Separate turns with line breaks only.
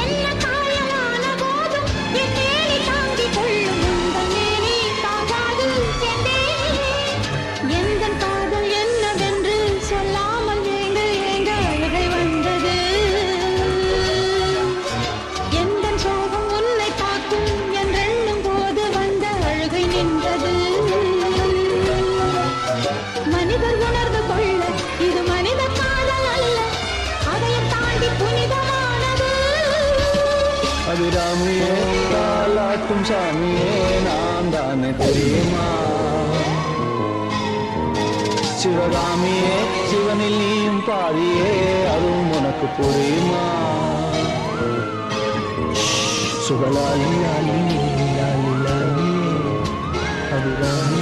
என்ன காயமான போதும் என் மேனி தாங்கிக் கொள்ளும் உங்கள் மேனி தாங்காது செந்தேனே. எந்தன் காதல் என்னவென்று சொல்லாமல் ஏங்க ஏங்க அழுகை வந்தது. எந்தன் சோகம் உன்னை தாக்கும் என்றெண்ணும் போது வந்த அழுகை நின்றது. மனிதர் உணர்ந்து கொள்ள இது மனித காதல் அல்ல, அதையும் தாண்டி புனிதமானது.
அபிராமியே தாலாட்டும் சாமியே நான் தானே தெரியுமா? சிவகாமியே சிவனில் நீயும் பாதியே அதுவும் உனக்கு புரியுமா? சுகலாலி லாலி லாலி லாலி அபிராமி